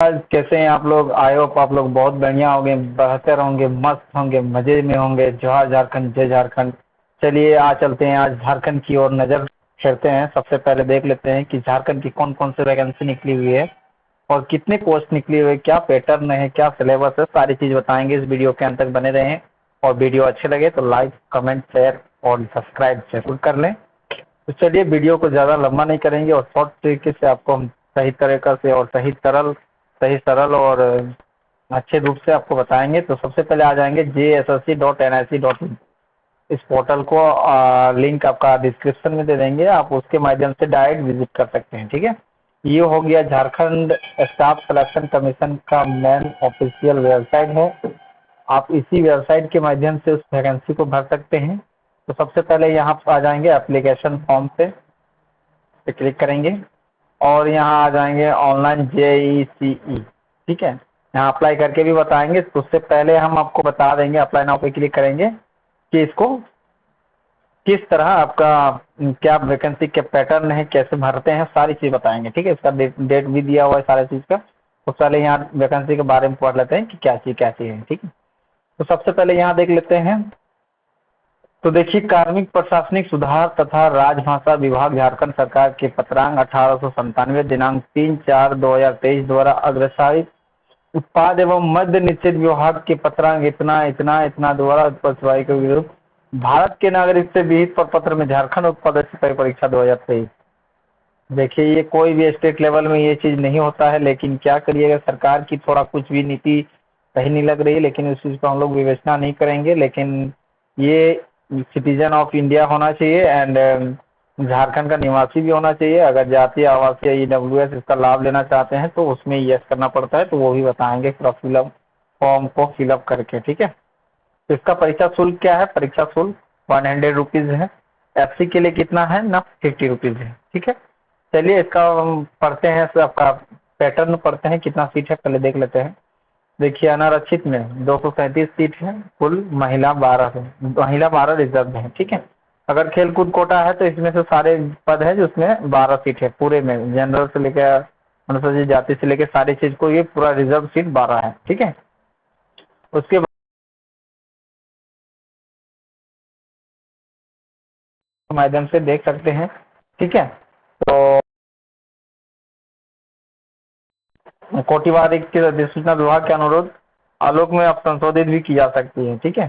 आज कैसे हैं आप लोग? आई होप आप लोग बहुत बढ़िया होंगे, बेहतर होंगे, मस्त होंगे, मजे में होंगे। जोहार झारखंड, जय झारखंड। चलिए आज चलते हैं, आज झारखंड की ओर नजर फेरते हैं। सबसे पहले देख लेते हैं कि झारखंड की कौन कौन सी वैकेंसी निकली हुई है और कितने पोस्ट निकली हुई है, क्या पैटर्न है, क्या सिलेबस है, सारी चीज बताएंगे। इस वीडियो के अंत तक बने रहें और वीडियो अच्छे लगे तो लाइक, कमेंट, शेयर और सब्सक्राइब जरूर कर लें। तो चलिए वीडियो को ज़्यादा लंबा नहीं करेंगे और शॉर्ट तरीके से आपको हम सही तरीक़ा से और सही सरल और अच्छे रूप से आपको बताएंगे। तो सबसे पहले आ जाएंगे JSSC.NIC.in। इस पोर्टल को लिंक आपका डिस्क्रिप्शन में दे देंगे, आप उसके माध्यम से डायरेक्ट विजिट कर सकते हैं। ठीक है, ये हो गया झारखंड स्टाफ सिलेक्शन कमीशन का मेन ऑफिशियल वेबसाइट है। आप इसी वेबसाइट के माध्यम से उस वैकेंसी को भर सकते हैं। तो सबसे पहले यहाँ आ जाएंगे एप्लीकेशन फॉर्म पे क्लिक करेंगे और यहाँ आ जाएंगे ऑनलाइन JECE। ठीक है, यहाँ अप्लाई करके भी बताएंगे। तो उससे पहले हम आपको बता देंगे, अप्लाई नाउ पे क्लिक करेंगे कि इसको किस तरह आपका क्या वैकेंसी के पैटर्न है, कैसे भरते हैं, सारी चीज़ बताएंगे। ठीक है, इसका डेट भी दिया हुआ है सारी चीज़ का। तो पहले यहाँ वैकेंसी के बारे में पढ़ लेते हैं कि क्या चीज़ है। ठीक है, तो सबसे पहले यहाँ देख लेते हैं। तो देखिए, कार्मिक प्रशासनिक सुधार तथा राजभाषा विभाग झारखंड सरकार के पत्रांक 1897 दिनांक 3/4/2023 द्वारा अग्रसारित उत्पाद एवं मद्य निषेध विभाग के पत्रांक इतना इतना इतना द्वारा उत्पाद के विरुद्ध भारत के नागरिक से विहित प्रपत्र में झारखंड उत्पादक सिपाही परीक्षा 2023। देखिए, ये कोई भी स्टेट लेवल में ये चीज़ नहीं होता है, लेकिन क्या करिएगा, सरकार की थोड़ा कुछ भी नीति सही नहीं लग रही, लेकिन उस चीज़ को हम लोग विवेचना नहीं करेंगे। लेकिन ये सिटीजन ऑफ इंडिया होना चाहिए एंड झारखंड का निवासी भी होना चाहिए। अगर जातीय आवासीय EWS इसका लाभ लेना चाहते हैं तो उसमें यस करना पड़ता है, तो वो भी बताएंगे पूरा फिलअप फॉर्म को फिलअप करके। ठीक है, तो इसका परीक्षा शुल्क क्या है? परीक्षा शुल्क 100 रुपीज़ है। FC के लिए कितना है ना? 50 रुपीज़ है। ठीक है, चलिए इसका हम पढ़ते हैं, आपका पैटर्न पढ़ते हैं। कितना सीट है पहले देख लेते हैं। देखिए, अनारक्षित में 237 सीट है, कुल महिला 12 है, महिला 12 रिजर्व है। ठीक है, अगर खेल कूद कोटा है तो इसमें से सारे पद है जिसमें 12 सीट है पूरे में, जनरल से लेकर अनुसूचित जाति से लेकर सारी चीज को ये पूरा रिजर्व सीट 12 है। ठीक है, उसके माध्यम से देख सकते हैं। ठीक है, तो कोटिवार की अधिसूचना विभाग के अनुरोध आलोक में अब संशोधित भी की जा सकती है। ठीक है,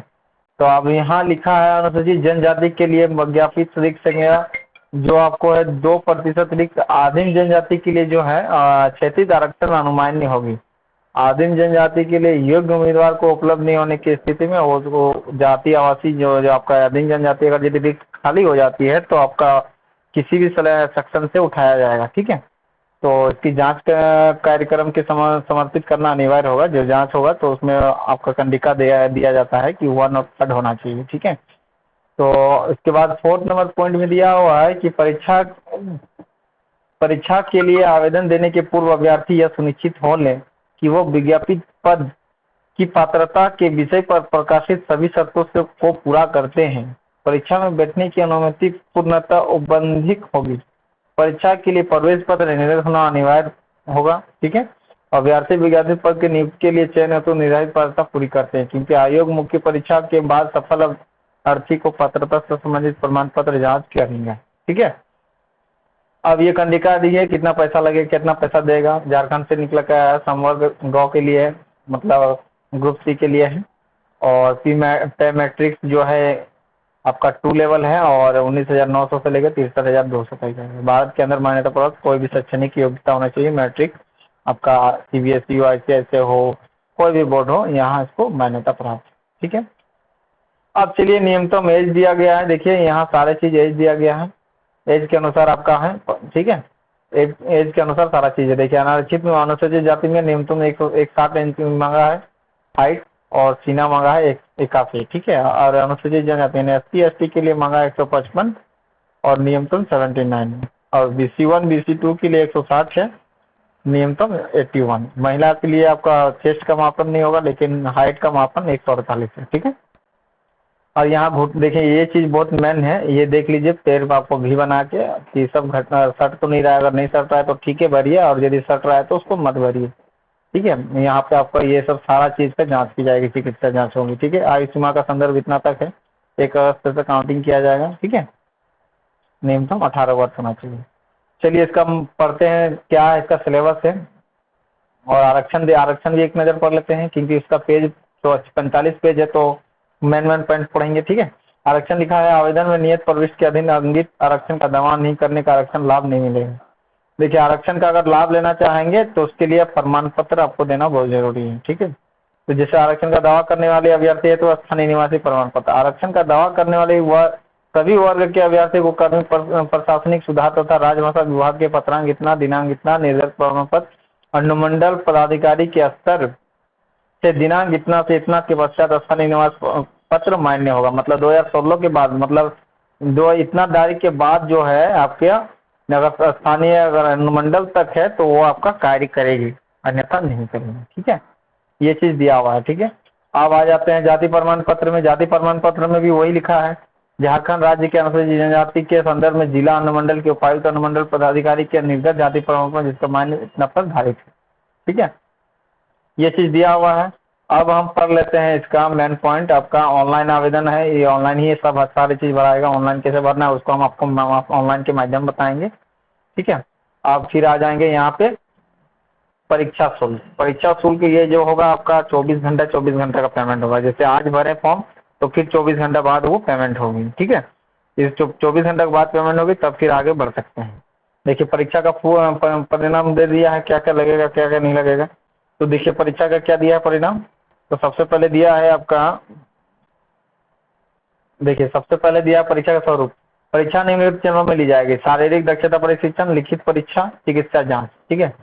तो अब यहाँ लिखा है अनुसूचित जनजाति के लिए विज्ञापित रिक्त संख्या जो आपको है 2% रिक्त। आदिम जनजाति के लिए जो है क्षेत्रीय आरक्षण अनुमान्य होगी। आदिम जनजाति के लिए योग्य उम्मीदवार को उपलब्ध नहीं होने की स्थिति में वो जाति आवासी जो आपका आदिम जनजाति अगर यदि रिक्त खाली हो जाती है तो आपका किसी भी सेक्शन से उठाया जाएगा। ठीक है, तो इसकी जांच का कार्यक्रम के समर्पित करना अनिवार्य होगा। जो जांच होगा तो उसमें आपका कंडिका दिया जाता है कि 1 और 3 होना चाहिए। ठीक है, तो इसके बाद 4 नंबर पॉइंट में दिया हुआ है कि परीक्षा के लिए आवेदन देने के पूर्व अभ्यर्थी यह सुनिश्चित हो ले कि वो विज्ञापित पद की पात्रता के विषय पर प्रकाशित सभी शर्तों से को पूरा करते हैं। परीक्षा में बैठने की अनुमति पूर्णतः औपबंधिक होगी। परीक्षा के लिए प्रवेश पत्र निर्धारित होना अनिवार्य होगा। ठीक है, अभ्यर्थी विज्ञापित पद के नियुक्ति के लिए चयन हेतु निर्धारित पात्रता पूरी करते हैं, क्योंकि आयोग मुख्य परीक्षा के बाद सफल अभ्यर्थी को पात्रता से संबंधित प्रमाण पत्र जांच करेंगे। ठीक है, अब ये कंडिका दी है कितना पैसा लगेगा, कितना पैसा देगा। झारखंड से निकला क्या है, संवर्ग गाँव के लिए मतलब ग्रुप C के लिए है और पे मैट्रिक्स जो है आपका 2 लेवल है और 19,900 से लेकर 63,200 तक है। भारत के अंदर मान्यता प्राप्त कोई भी शैक्षणिक योग्यता होना चाहिए। मैट्रिक आपका CBSE ICSE हो, कोई भी बोर्ड हो, यहाँ इसको मान्यता प्राप्त। ठीक है, अब चलिए न्यूनतम एज दिया गया है। देखिए, यहाँ सारे चीज एज दिया गया है, एज के अनुसार आपका है। ठीक है, एज के अनुसार सारा चीज है। देखिए, अनारक्षित में अनुसूचित जाति में न्यूनतम 160 इंच मांगा है हाइट और सीना मांगा है 81। ठीक है, और अनुसूचित जनजाति ने SC ST के लिए मांगा 155 और न्यूनतम 79 और BC1 BC2 के लिए 160 है, न्यूनतम 81। महिला के लिए आपका चेस्ट का मापन नहीं होगा लेकिन हाइट का मापन 148 है। ठीक है, और यहाँ घुट देखिए, ये चीज बहुत मेन है, ये देख लीजिए पैर में आपको भी बना के कि सब घटना सट तो नहीं रहा है। अगर नहीं सट रहा है तो ठीक है भरिए, और यदि सट रहा है तो उसको मत भरिए। ठीक है। यहाँ पे आपका ये सब सारा चीज़ का जांच की जाएगी, चिकित्सा जांच होगी। ठीक है। आयु सीमा का संदर्भ इतना तक है, 1 अगस्त से काउंटिंग किया जाएगा। ठीक है। न्यूनतम 18 वर्ष होना चाहिए। चलिए इसका हम पढ़ते हैं, क्या इसका सिलेबस है। और आरक्षण भी एक नज़र पढ़ लेते हैं, क्योंकि इसका पेज तो 45 पेज है, तो मेन पॉइंट पढ़ेंगे। ठीक है। आरक्षण लिखा है, आवेदन में नियत प्रविष्टि के अधीन अंकित आरक्षण का दावा नहीं करने का आरक्षण लाभ नहीं मिलेगा। देखिए, आरक्षण का अगर लाभ लेना चाहेंगे तो उसके लिए प्रमाण पत्र आपको देना बहुत जरूरी है। ठीक है। तो जैसे आरक्षण का दावा करने वाले अभ्यर्थी है तो स्थानीय निवासी प्रमाण पत्र। आरक्षण का दावा करने वाले सभी वर्ग के अभ्यर्थी को कर्मी प्रशासनिक सुधार तथा राजभाषा विभाग के पत्रांक इतना दिनांक इतना निर्धारित प्रमाण पत्र अनुमंडल पदाधिकारी के स्तर से दिनांक इतना से इतना के पश्चात स्थानीय निवास पत्र मान्य होगा। मतलब 2016 के बाद, मतलब दो इतना तारीख के बाद जो है आपके अगर स्थानीय अगर अनुमंडल तक है तो वो आपका कार्य करेगी, अन्यथा नहीं करेगी। ठीक है। ये चीज दिया हुआ है। ठीक है। अब आ जाते हैं जाति प्रमाण पत्र में। जाति प्रमाण पत्र में भी वही लिखा है, झारखंड राज्य के अनुसूचित जनजाति के संदर्भ में जिला अनुमंडल के उपायुक्त अनुमंडल पदाधिकारी के निर्गत जाति प्रमाण पत्र जिसका मान्य इतना पर धारित है। ठीक है। ये चीज दिया हुआ है। अब हम पढ़ लेते हैं इसका मेन पॉइंट। आपका ऑनलाइन आवेदन है, ये ऑनलाइन ही सब सारी चीज भराएगा। ऑनलाइन कैसे भरना है उसको हम आपको ऑनलाइन के माध्यम बताएंगे। ठीक है। आप फिर आ जाएंगे यहाँ पे परीक्षा शुल्क। परीक्षा शुल्क ये जो होगा आपका 24 घंटे का पेमेंट होगा। जैसे आज भरे फॉर्म तो फिर 24 घंटे बाद वो पेमेंट होगी। ठीक है। इस 24 घंटे के बाद पेमेंट होगी तब फिर आगे बढ़ सकते हैं। देखिए, परीक्षा का परिणाम दे दिया है, क्या क्या लगेगा क्या क्या नहीं लगेगा। तो देखिए परीक्षा का क्या दिया है परिणाम। तो सबसे पहले दिया है आपका, देखिए सबसे पहले दिया परीक्षा का स्वरूप। परीक्षा निम्नलिखित चरणों में ली जाएगी। शारीरिक दक्षता परीक्षण, लिखित परीक्षा, चिकित्सा जांच। ठीक है।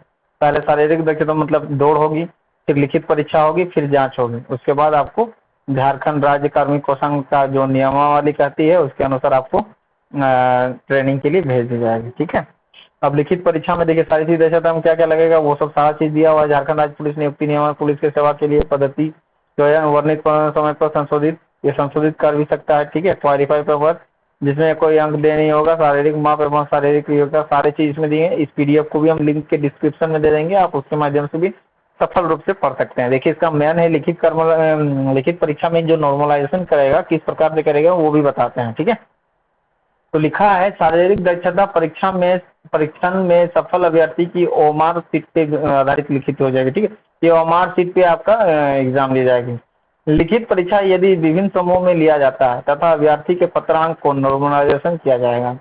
पहले शारीरिक दक्षता मतलब दौड़ होगी, फिर लिखित परीक्षा होगी, फिर जांच होगी। उसके बाद आपको झारखंड राज्य कार्मिक कोषांग का जो नियमावली कहती है उसके अनुसार आपको ट्रेनिंग के लिए भेज दी जाएगी। ठीक है। अब लिखित परीक्षा में देखिए सारी चीज दक्षता में क्या क्या लगेगा वो सब सारा चीज दिया हुआ है। झारखंड राज्य पुलिस नियुक्ति नियम, पुलिस की सेवा के लिए पद्धति जो है वर्णित समय पर संशोधित, ये संशोधित कर भी सकता है। ठीक है। क्वालिफाई पेपर जिसमें कोई अंक दे नहीं होगा, शारीरिक माप एवं शारीरिक योग्यता सारे चीज इसमें दिए। इस पीडीएफ को भी हम लिंक के डिस्क्रिप्शन में दे देंगे, आप उसके माध्यम से भी सफल रूप से पढ़ सकते हैं। देखिए इसका मेन है लिखित परीक्षा में जो नॉर्मलाइजेशन करेगा किस प्रकार से करेगा वो भी बताते हैं। ठीक है। तो लिखा है शारीरिक दक्षता परीक्षण में सफल अभ्यर्थी की ओमार सीट पे आधारित लिखित हो जाएगी। ठीक है। ये ओमार सीट पे आपका एग्जाम ली जाएगी। लिखित परीक्षा यदि विभिन्न समूह में लिया जाता है तथा अभ्यर्थी के पत्रांक को नॉर्मलाइजेशन किया जाएगा।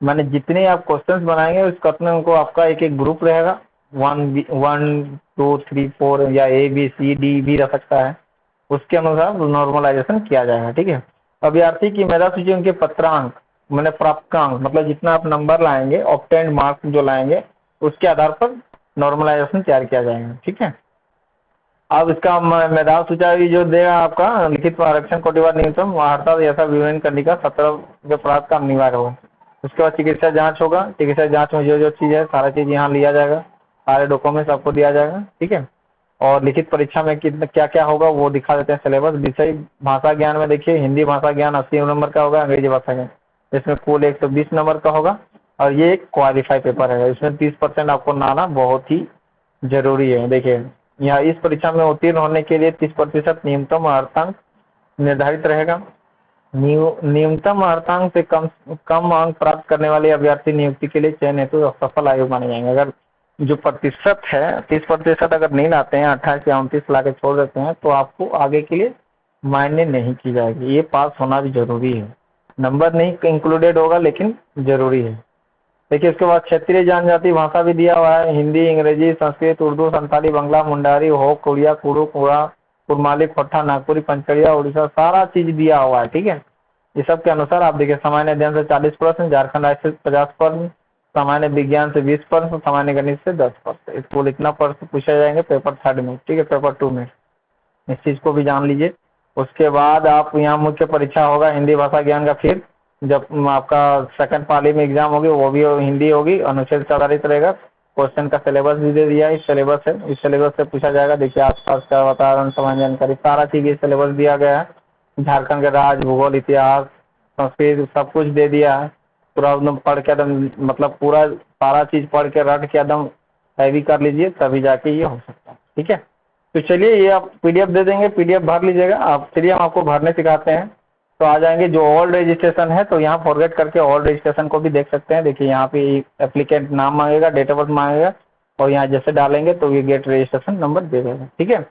माने जितने आप क्वेश्चंस बनाएंगे उस क्वेश्चन को आपका एक एक ग्रुप रहेगा, 1 2 3 4 या ABCD भी रह सकता है, उसके अनुसार नॉर्मलाइजेशन किया जाएगा। ठीक है। अभ्यर्थी की मेधा सूची उनके पत्रांक मैंने प्राप्तांक मतलब जितना आप नंबर लाएंगे ऑब्टेन्ड मार्क्स जो लाएंगे उसके आधार पर नॉर्मलाइजेशन तैयार किया जाएगा। ठीक है। अब इसका मेधावी सूची जो देगा आपका लिखित आरक्षण कोटिवार न्यूनतम वार्ता ऐसा विवरण करने का 17 अपराध का अनिवार्य होगा। उसके बाद चिकित्सा जांच होगा। चिकित्सा जांच में जो जो चीज़ है सारा चीज़ यहाँ लिया जाएगा, सारे डॉक्यूमेंट्स आपको दिया जाएगा। ठीक है। और लिखित परीक्षा में कितना क्या क्या होगा वो दिखा देते हैं सिलेबस। विषय भाषा ज्ञान में देखिए हिंदी भाषा ज्ञान 80 नंबर का होगा, अंग्रेजी भाषा ज्ञान इसमें कुल 120 नंबर का होगा। और ये एक क्वालिफाई पेपर है, इसमें 30% आपको लाना बहुत ही जरूरी है। देखिए यहाँ इस परीक्षा में उत्तीर्ण होने के लिए 30% न्यूनतम अर्हतांक निर्धारित रहेगा। न्यूनतम अर्हतांक से कम अंक प्राप्त करने वाले अभ्यर्थी नियुक्ति के लिए चयन हेतु असफल आयु माने जाएंगे। अगर जो प्रतिशत है 30% अगर नहीं लाते हैं, 28 या 29 ला के छोड़ देते हैं तो आपको आगे के लिए मायने नहीं की जाएगी। ये पास होना भी जरूरी है, नंबर नहीं इंक्लूडेड होगा लेकिन जरूरी है। देखिए इसके बाद क्षेत्रीय जनजाति भाषा भी दिया हुआ है, हिंदी, अंग्रेजी, संस्कृत, उर्दू, संताली, बंगला, मुंडारी, हो, कोड़िया, कुड़ू, कुड़ा, कुरमाली, खोट्टा, नागपुरी, पंचकड़िया, उड़ीसा सारा चीज दिया हुआ है। ठीक है। ये सब के अनुसार आप देखिए सामान्य अध्ययन से 40%, झारखंड राज्य से 50%, सामान्य विज्ञान से 20%, सामान्य गणित से 10%। कुल इतना प्रश्न पूछे जाएंगे पेपर 3 में। ठीक है। पेपर 2 में इस चीज को भी जान लीजिए। उसके बाद आप यहाँ मुख्य परीक्षा होगा हिंदी भाषा ज्ञान का, फिर जब आपका सेकंड पाली में एग्जाम होगी वो भी हिंदी होगी, अनुच्छेद से आधारित रहेगा। क्वेश्चन का सिलेबस भी दे दिया है, इस सिलेबस है, इस सिलेबस से पूछा जाएगा। देखिए आसपास का वातावरण सामान्य जानकारी सारा चीज ये सिलेबस दिया गया है। झारखंड के राज्य भूगोल इतिहास संस्कृत सब कुछ दे दिया है। पूरा एकदम पढ़ के एकदम मतलब पूरा सारा चीज पढ़ के रट के एकदम हैवी कर लीजिए तभी जाके ये हो सकता है। ठीक है। तो चलिए ये आप पीडीएफ दे देंगे, पीडीएफ भर लीजिएगा आप। चलिए हम आपको भरने सिखाते हैं। तो आ जाएंगे जो ओल्ड रजिस्ट्रेशन है, तो यहाँ फॉरगेट करके ओल्ड रजिस्ट्रेशन को भी देख सकते हैं। देखिए यहाँ पे एप्लीकेंट नाम मांगेगा, डेट ऑफ बर्थ मांगेगा, और यहाँ जैसे डालेंगे तो ये गेट रजिस्ट्रेशन नंबर दे देगा। ठीक है।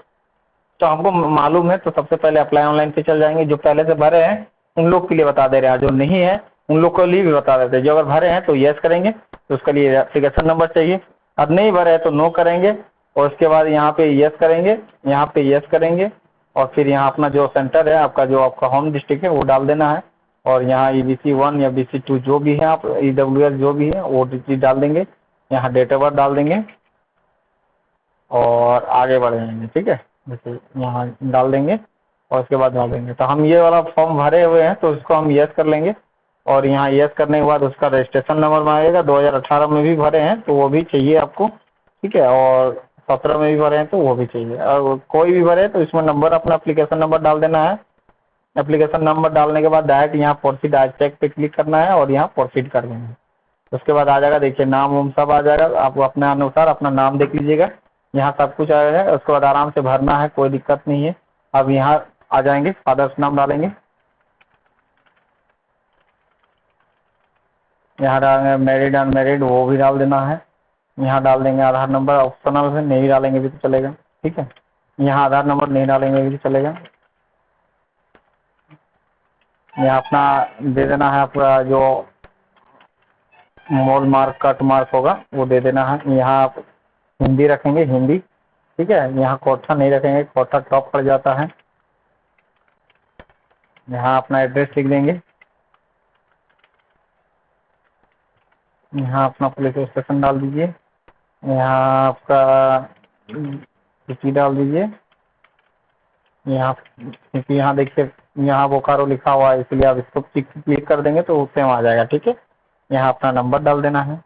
तो हमको मालूम है, तो सबसे पहले अप्लाई ऑनलाइन पे चल जाएंगे। जो पहले से भरे हैं उन लोग के लिए बता दे रहे हैं, जो नहीं है उन लोग के लिए भी बता देते हैं। जो अगर भरे हैं तो यस करेंगे, तो उसके लिए एप्लीकेशन नंबर चाहिए। अब नहीं भरे हैं तो नो करेंगे, और उसके बाद यहाँ पे यस करेंगे, यहाँ पे यस करेंगे, और फिर यहाँ अपना जो सेंटर है आपका, जो आपका होम डिस्ट्रिक्ट है वो डाल देना है। और यहाँ EBC 1 या BC 2 जो भी है, आप EWS जो भी है वो चीज डाल देंगे। यहाँ डेट ऑफ बर्थ डाल देंगे और आगे बढ़ जाएंगे। ठीक है, जैसे यहाँ डाल देंगे और उसके बाद डाल देंगे। तो हम ये वाला फॉर्म भरे हुए हैं, तो उसको हम यस कर लेंगे। और यहाँ यस करने के बाद उसका रजिस्ट्रेशन नंबर मांगेगा। 2018 में भी भरे हैं तो वो भी चाहिए आपको। ठीक है, और 17 में भी भरे हैं तो वो भी चाहिए। और कोई भी भरे तो इसमें नंबर, अपना एप्लीकेशन नंबर डाल देना है। एप्लीकेशन नंबर डालने के बाद डायरेक्ट यहाँ प्रोसीड आज चेक पे क्लिक करना है और यहाँ प्रोसीड कर देंगे। उसके बाद आ जाएगा, देखिए नाम वाम सब आ जाएगा। आपको अपने अनुसार अपना नाम देख लीजिएगा, यहाँ सब कुछ आ जाएगा। उसके बाद आराम से भरना है, कोई दिक्कत नहीं है। अब यहाँ आ जाएंगे, फादर्स नाम डालेंगे, यहाँ डालेंगे मैरिड अनमैरिड वो भी डाल देना है। यहाँ डाल देंगे आधार नंबर, ऑप्शनल है, नहीं डालेंगे भी तो चलेगा। ठीक है, यहाँ आधार नंबर नहीं डालेंगे भी तो चलेगा। यहाँ अपना दे देना है, आपका जो मोल मार्क कट मार्क होगा वो दे देना है। यहाँ आप हिंदी रखेंगे, हिंदी। ठीक है, यहाँ कोठा नहीं रखेंगे, कोठा टॉप पड़ जाता है। यहाँ अपना एड्रेस लिख देंगे, यहाँ अपना पुलिस स्टेशन डाल दीजिए, यहाँ आपका सिटी डाल दीजिए। यहाँ क्योंकि यहाँ देखिए यहाँ बोकारो लिखा हुआ है, इसलिए आप इसको क्लिक कर देंगे तो सेम आ जाएगा। ठीक है, यहाँ अपना नंबर डाल देना है।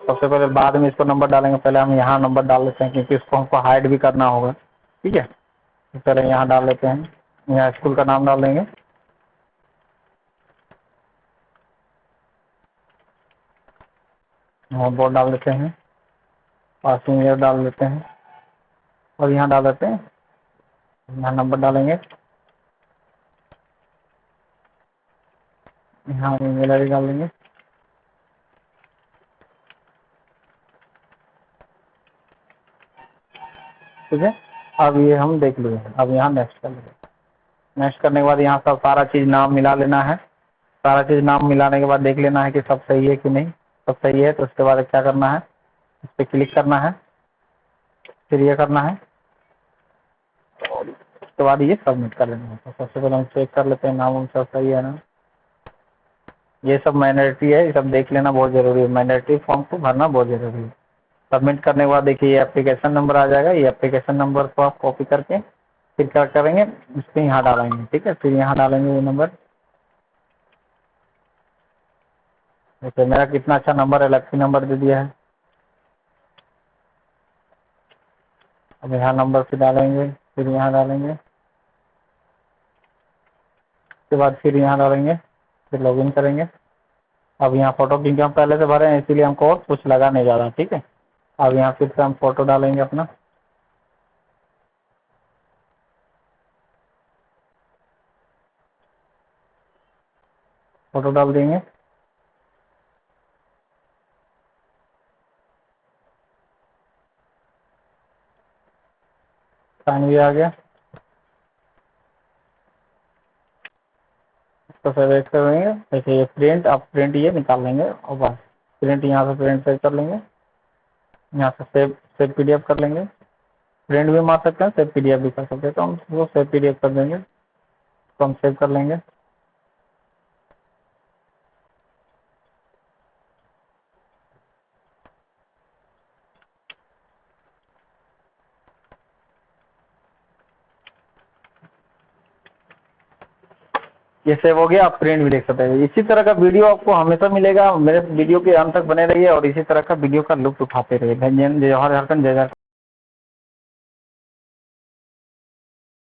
सबसे पहले बाद में इसको नंबर डालेंगे, पहले हम यहाँ नंबर डाल लेते हैं क्योंकि इसको हमको हाइड भी करना होगा। ठीक है, तो पहले यहाँ डाल लेते हैं, यहाँ स्कूल का नाम डाल देंगे, यहाँ बोर्ड डाल देते हैं, पासिंग ईयर डाल देते हैं, और यहाँ डाल देते हैं, यहाँ नंबर डालेंगे, यहाँ ईमेल ID डाल देंगे। ठीक है, अब ये हम देख लिए। अब यहाँ नेक्स्ट कर लेंगे। नेक्स्ट करने के बाद यहाँ सब सारा चीज़ नाम मिला लेना है। सारा चीज़ नाम मिलाने के बाद देख लेना है कि सब सही है कि नहीं। सब सही है तो उसके बाद क्या करना है, इस पर क्लिक करना है, फिर ये करना है, और उसके बाद ये सबमिट कर लेना है। तो सबसे पहले हम चेक कर लेते हैं नाम सब सही है ना। ये सब माइनॉरिटी है, ये सब देख लेना बहुत ज़रूरी है। माइनॉरिटी फॉर्म को भरना बहुत ज़रूरी है। सबमिट करने के बाद देखिए ये एप्लीकेशन नंबर आ जाएगा। ये एप्लीकेशन नंबर को आप कॉपी करके फिर क्या करेंगे, इस पर यहाँ डालेंगे। ठीक है, फिर यहाँ डालेंगे वो नंबर। जैसे मेरा कितना अच्छा नंबर है, लक्ष्मी नंबर दे दिया है। अब यहाँ नंबर फिर डालेंगे, फिर यहाँ डालेंगे, उसके बाद फिर यहाँ डालेंगे, फिर लॉगिन करेंगे। अब यहाँ फोटो, क्योंकि हम पहले से भरे हैं इसीलिए हमको और कुछ लगा नहीं जा रहा। ठीक है, अब यहाँ फिर से हम फोटो डालेंगे अपना, फोटो डाल देंगे। साइन भी आ गया, इसको सेलेक्ट कर लेंगे। देखिए ये प्रिंट, आप प्रिंट ये निकाल लेंगे और बस प्रिंट यहाँ से प्रिंट सेव कर लेंगे। यहाँ से सेव PDF कर लेंगे। प्रिंट भी मार सकते हैं, सेव PDF भी कर सकते हैं, तो हम वो सेव PDF कर देंगे, तो हम सेव कर लेंगे। ये सेव हो गया, आप प्रिंट भी देख सकते हैं। इसी तरह का वीडियो आपको हमेशा मिलेगा। मेरे वीडियो के अंत तक बने रहिए और इसी तरह का वीडियो का लुत्फ उठाते रहिए। जय हिंद, जय झारखंड, जय झारखंड।